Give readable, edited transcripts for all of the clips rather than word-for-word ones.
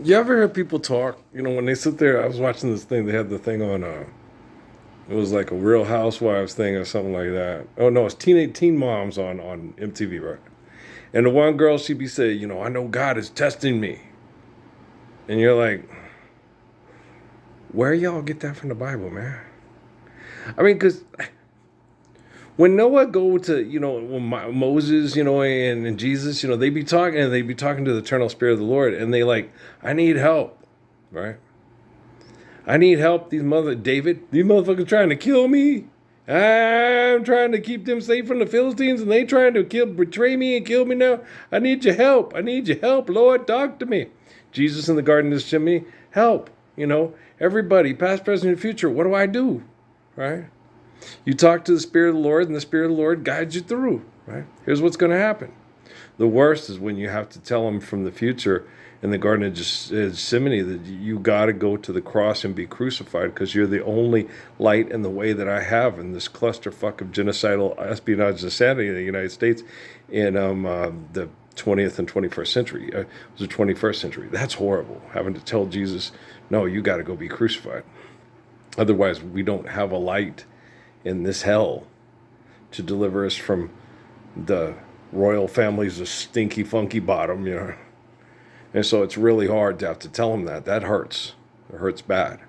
You ever hear people talk? When they sit there, I was watching this thing. They had the thing on. It was like a Real Housewives thing or something like that. Oh no, it's teen moms on MTV, right? And the one girl, she'd be saying, I know God is testing me, and you're like, where y'all get that from the Bible, man? I mean, because when Noah go to, when Moses, and Jesus, they be talking to the eternal spirit of the Lord, and they like, I need help, right? I need help. These motherfuckers trying to kill me. I'm trying to keep them safe from the Philistines, and they trying to betray me and kill me now. I need your help. I need your help, Lord. Talk to me. Jesus in the Garden of Gethsemane, help. Everybody, past, present, and future. What do I do? Right? You talk to the Spirit of the Lord, and the Spirit of the Lord guides you through. Right? Here's what's going to happen. The worst is when you have to tell them from the future in the Garden of Gethsemane that you got to go to the cross and be crucified because you're the only light and the way that I have in this clusterfuck of genocidal espionage insanity in the United States in the 20th and 21st century. It was the 21st century. That's horrible, having to tell Jesus, no, you got to go be crucified. Otherwise, we don't have a light in this hell to deliver us from the royal families of stinky, funky bottom. And so it's really hard to have to tell them that. That hurts. It hurts bad.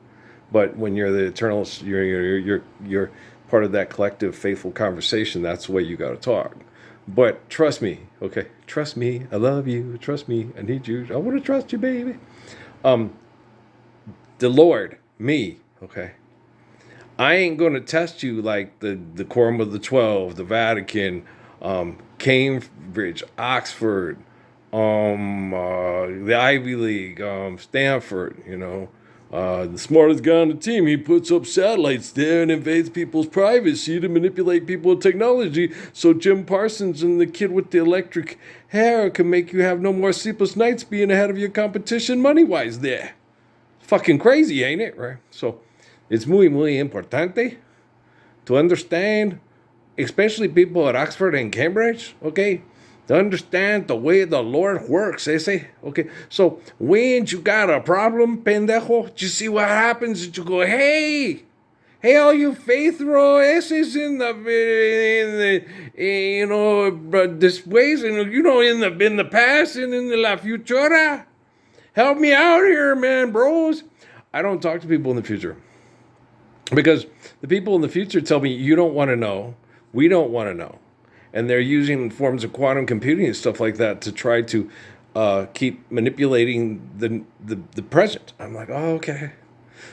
But when you're the eternal, you're part of that collective faithful conversation. That's the way you got to talk. But trust me, okay? Trust me. I love you. Trust me. I need you. I want to trust you, baby. The Lord, me, okay? I ain't going to test you like the Quorum of the 12, the Vatican, Cambridge, Oxford, the Ivy League, Stanford, the smartest guy on the team. He puts up satellites there and invades people's privacy to manipulate people with technology so Jim Parsons and the kid with the electric hair can make you have no more sleepless nights being ahead of your competition money-wise there. Fucking crazy, ain't it? Right? So it's muy importante to understand, especially people at Oxford and Cambridge, okay? To understand the way the Lord works, okay? So when you got a problem, pendejo, you see what happens? You go, hey, all you faithful essays in this ways, and in the past and in the la futura. Help me out here, man, bros. I don't talk to people in the future because the people in the future tell me you don't want to know. We don't want to know. And they're using forms of quantum computing and stuff like that to try to keep manipulating the present. I'm like, oh, okay.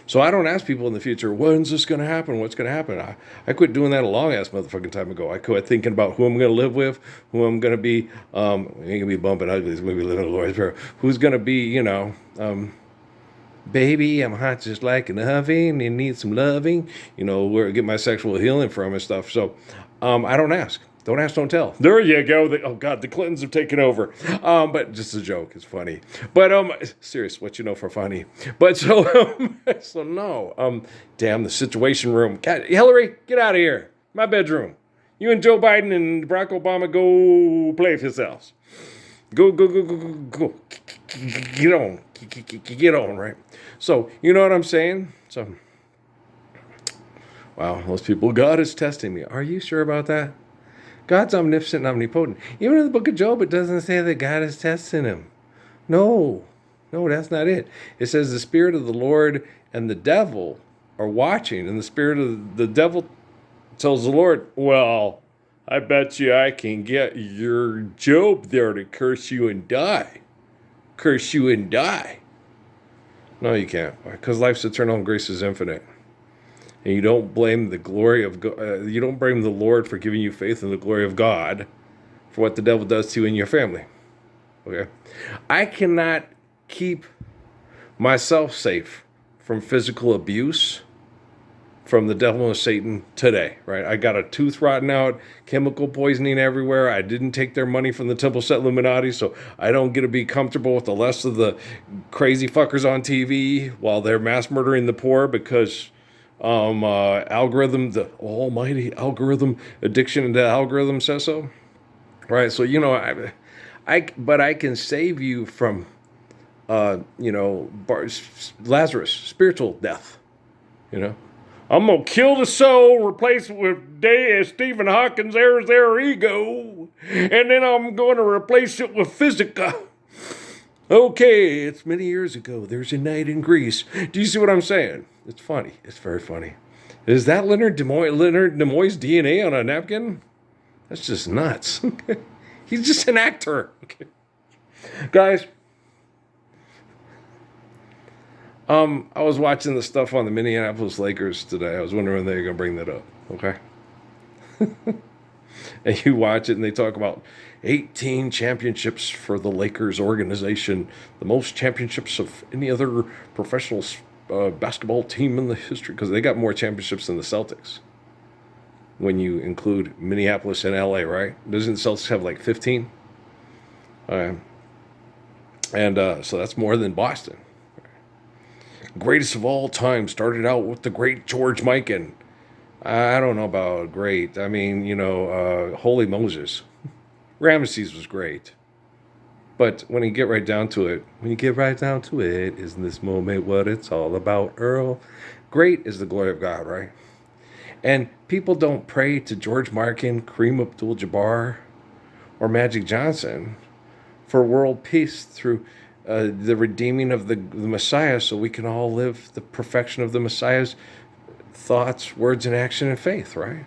So I don't ask people in the future, when's this going to happen? What's going to happen? I quit doing that a long-ass motherfucking time ago. I quit thinking about who I'm going to live with, who I'm going to be, ain't going to be bumping uglies, maybe living in a Lord's Prayer, who's going to be, baby, I'm hot just like an oven and need some loving, where I get my sexual healing from and stuff. So I don't ask. Don't ask, don't tell. There you go. Oh, God, the Clintons have taken over. But just a joke. It's funny. But, serious, what you know for funny. But so no. Damn, the Situation Room. God, Hillary, get out of here. My bedroom. You and Joe Biden and Barack Obama go play with yourselves. Go. Get on, right? So, you know what I'm saying? So, wow, those people, God is testing me. Are you sure about that? God's omnipotent and omnipotent. Even in the book of Job, it doesn't say that God is testing him. No, that's not it. It says the Spirit of the Lord and the devil are watching, and the Spirit of the devil tells the Lord, well, I bet you I can get your Job there to curse you and die. Curse you and die. No, you can't, because life's eternal and grace is infinite. And you don't blame the glory of God. You don't blame the Lord for giving you faith in the glory of God for what the devil does to you and your family. Okay? I cannot keep myself safe from physical abuse from the devil and Satan today, right? I got a tooth rotting out, chemical poisoning everywhere. I didn't take their money from the Temple Set Illuminati, so I don't get to be comfortable with the rest of the crazy fuckers on TV while they're mass murdering the poor because algorithm, the almighty algorithm, addiction into algorithm says so. Right, so but I can save you from Lazarus, spiritual death. You know, I'm gonna kill the soul, replace it with Stephen Hawking's their ego, and then I'm going to replace it with Physica. Okay, it's many years ago. There's a night in Greece. Do you see what I'm saying? It's funny. It's very funny. Is that Leonard Nimoy's DNA on a napkin? That's just nuts. He's just an actor. Okay. Guys, I was watching the stuff on the Minneapolis Lakers today. I was wondering when they were going to bring that up. Okay. And you watch it and they talk about 18 championships for the Lakers organization, the most championships of any other professional basketball team in the history, because they got more championships than the Celtics. When you include Minneapolis and LA, right? Doesn't the Celtics have like 15? So that's more than Boston. Greatest of all time started out with the great George Mikan. I don't know about great. I mean, Holy Moses. Ramesses was great. But when you get right down to it, isn't this moment what it's all about, Earl? Great is the glory of God, right? And people don't pray to George Mikan, Kareem Abdul-Jabbar, or Magic Johnson for world peace through the redeeming of the Messiah, so we can all live the perfection of the Messiah's thoughts, words, and action and faith, right?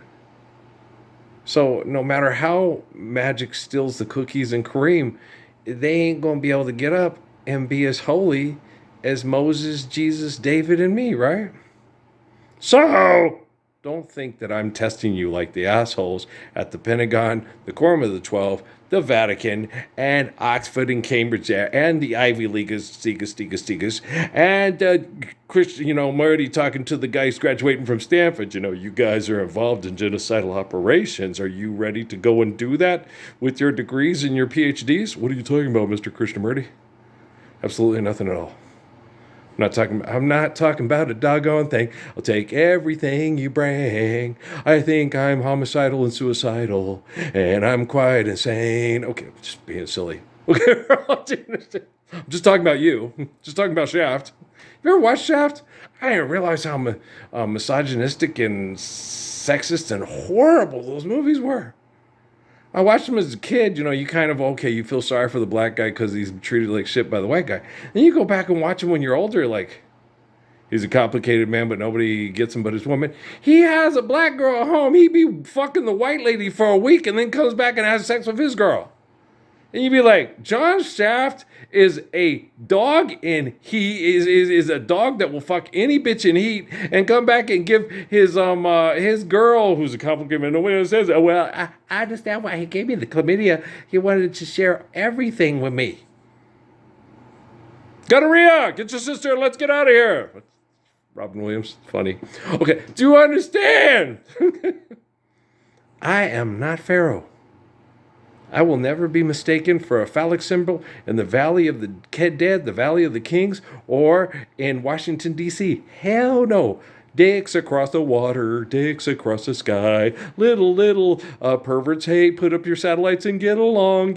So no matter how Magic steals the cookies and Kareem, they ain't going to be able to get up and be as holy as Moses, Jesus, David, and me, right? So don't think that I'm testing you like the assholes at the Pentagon, the Quorum of the 12, the Vatican, and Oxford and Cambridge, and the Ivy Leaguers, Stigas, and Christian, I'm already talking to the guys graduating from Stanford. You guys are involved in genocidal operations. Are you ready to go and do that with your degrees and your PhDs? What are you talking about, Mr. Krishnamurti? Absolutely nothing at all. I'm not talking about a doggone thing. I'll take everything you bring. I think I'm homicidal and suicidal, and I'm quite insane. Okay, I'm just being silly. Okay, I'm just talking about you. Just talking about Shaft. You ever watched Shaft? I didn't realize how misogynistic and sexist and horrible those movies were. I watched them as a kid, you kind of, you feel sorry for the black guy because he's treated like shit by the white guy. Then you go back and watch him when you're older, like, he's a complicated man, but nobody gets him but his woman. He has a black girl at home. He be fucking the white lady for a week and then comes back and has sex with his girl. And you'd be like, John Shaft is a dog, and he is a dog that will fuck any bitch in heat and come back and give his girl, who's a complicated man, nobody says, I understand why he gave me the chlamydia. He wanted to share everything with me. Gonorrhea, get your sister, let's get out of here. Robin Williams, funny. Okay, do you understand? I am not Pharaoh. I will never be mistaken for a phallic symbol in the Valley of the Dead, the Valley of the Kings, or in Washington, D.C. Hell no. Dicks across the water, dicks across the sky. Little perverts, hey, put up your satellites and get along.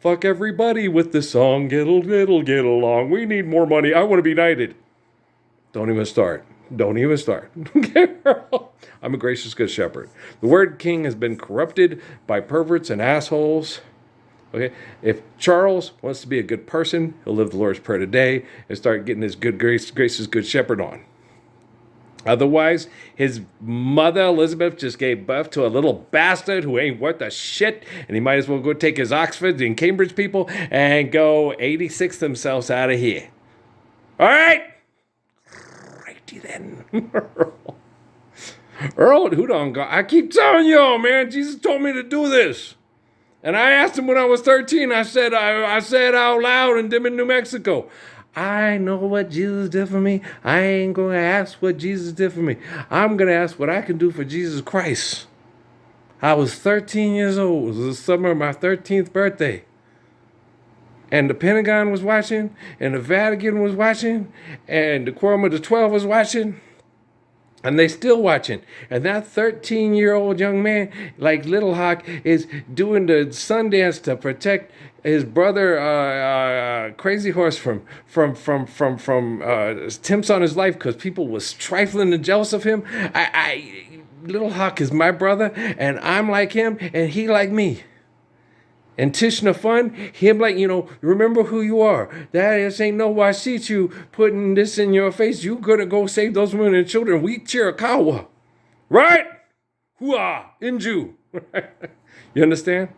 Fuck everybody with this song, get along. We need more money. I want to be knighted. Don't even start. I'm a gracious good shepherd. The word king has been corrupted by perverts and assholes. Okay, if Charles wants to be a good person, he'll live the Lord's Prayer today and start getting his good gracious good shepherd on. Otherwise, his mother, Elizabeth, just gave birth to a little bastard who ain't worth a shit, and he might as well go take his Oxford and Cambridge people and go 86 themselves out of here. All right? Righty then. Earl, who done got? I keep telling y'all, man, Jesus told me to do this. And I asked him when I was 13, I said out loud in Dimon, New Mexico, I know what Jesus did for me. I ain't going to ask what Jesus did for me. I'm going to ask what I can do for Jesus Christ. I was 13 years old. It was the summer of my 13th birthday. And the Pentagon was watching, and the Vatican was watching, and the Quorum of the 12 was watching. And they still watching. And that 13-year-old young man, like Little Hawk, is doing the Sundance to protect his brother, Crazy Horse from Temps on His Life because people was trifling and jealous of him. Little Hawk is my brother, and I'm like him, and he like me. And Tishna Fun, him like, remember who you are. That is ain't no why see you putting this in your face. You gonna go save those women and children. We Chiricahua. Right? Hooah! Inju. You understand?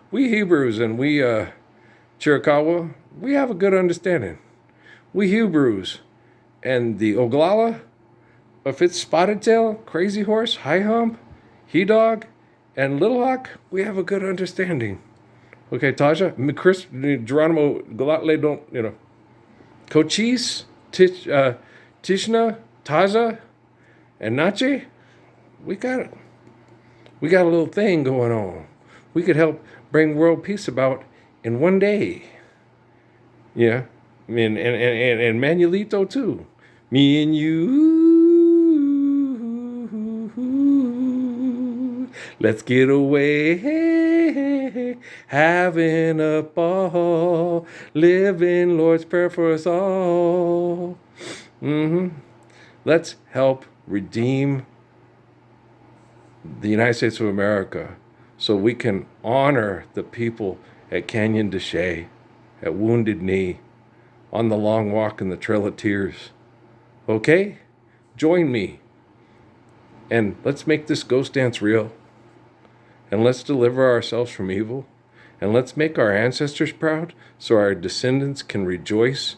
We Hebrews and we Chiricahua, we have a good understanding. We Hebrews and the Oglala, if it's Spotted Tail, Crazy Horse, High Hump, He Dog, and Little Hawk, we have a good understanding. Okay, Taja, Chris, Geronimo, Galatle, don't, Cochise, Tishna, Taja, and Nache, we got it. We got a little thing going on. We could help bring world peace about in one day. Yeah, I mean, and Manuelito too. Me and you, let's get away, having a ball, living Lord's Prayer for us all. Let's help redeem the United States of America so we can honor the people at Canyon de Chelly, at Wounded Knee, on the Long Walk and the Trail of Tears. Okay? Join me. And let's make this ghost dance real. And let's deliver ourselves from evil. And let's make our ancestors proud so our descendants can rejoice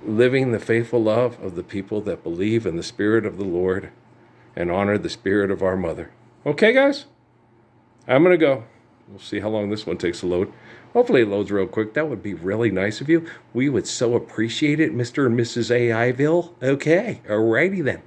living the faithful love of the people that believe in the Spirit of the Lord and honor the spirit of our mother. Okay, guys? I'm going to go. We'll see how long this one takes to load. Hopefully it loads real quick. That would be really nice of you. We would so appreciate it, Mr. and Mrs. AIville. Okay, alrighty then.